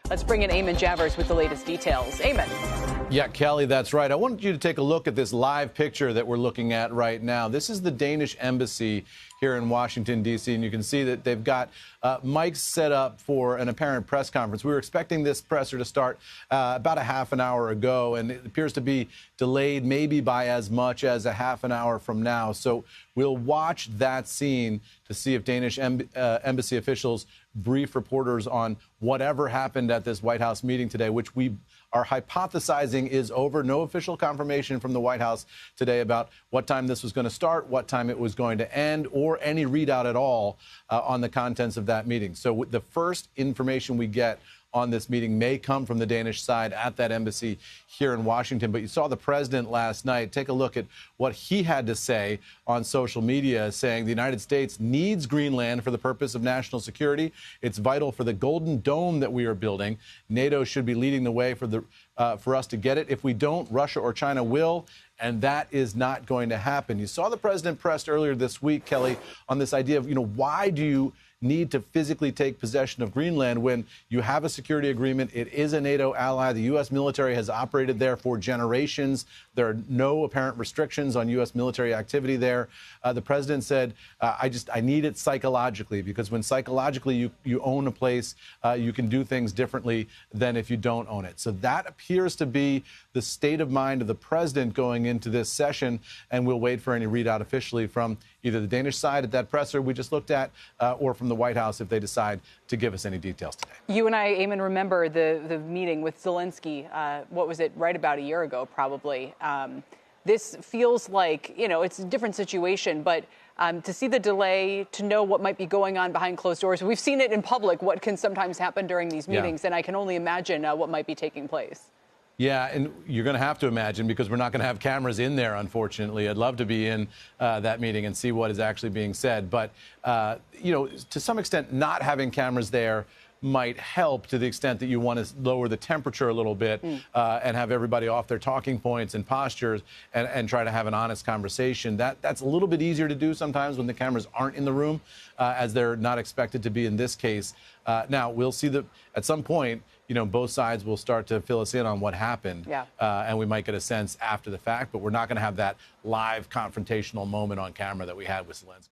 Let's bring in Eamon Javers with the latest details. Eamon. Yeah, Kelly, that's right. I wanted you to take a look at this live picture that we're looking at right now. This is the Danish embassy here in Washington, D.C., and you can see that they've got mics set up for an apparent press conference. We were expecting this presser to start about a half an hour ago, and it appears to be delayed maybe by as much as a half an hour from now. So we'll watch that scene to see if Danish embassy officials brief reporters on whatever happened at this White House meeting today, which we are hypothesizing is over. No official confirmation from the White House today about what time this was going to start, what time it was going to end, or any readout at all on the contents of that meeting. So the first information we get on this meeting may come from the Danish side at that embassy here in Washington. But you saw the president last night. Take a look at what he had to say on social media, saying the United States needs Greenland for the purpose of national security. It's vital for the Golden Dome that we are building. NATO should be leading the way for us to get it. If we don't, Russia or China will. And that is not going to happen. You saw the president pressed earlier this week, Kelly, on this idea of, why do you need to physically take possession of Greenland when you have a security agreement? It is a NATO ally. The U.S. military has operated there for generations. There are no apparent restrictions on U.S. military activity there. The president said, I need it psychologically, because when psychologically you own a place, you can do things differently than if you don't own it. So that appears to be the state of mind of the president going into this session, and we'll wait for any readout officially from either the Danish side at that presser we just looked at, or from the White House if they decide to give us any details today. You and I, Eamon, remember the meeting with Zelensky, what was it, right about a year ago, probably. This feels like, it's a different situation, but to see the delay, to know what might be going on behind closed doors. We've seen it in public, what can sometimes happen during these meetings, and I can only imagine what might be taking place. Yeah, and you're going to have to imagine, because we're not going to have cameras in there, unfortunately. I'd love to be in that meeting and see what is actually being said. But, to some extent, not having cameras there might help, to the extent that you want to lower the temperature a little bit and have everybody off their talking points and postures and try to have an honest conversation. That's a little bit easier to do sometimes when the cameras aren't in the room, as they're not expected to be in this case. Now, we'll see that at some point, both sides will start to fill us in on what happened. Yeah. And we might get a sense after the fact, but we're not going to have that live confrontational moment on camera that we had with Zelensky.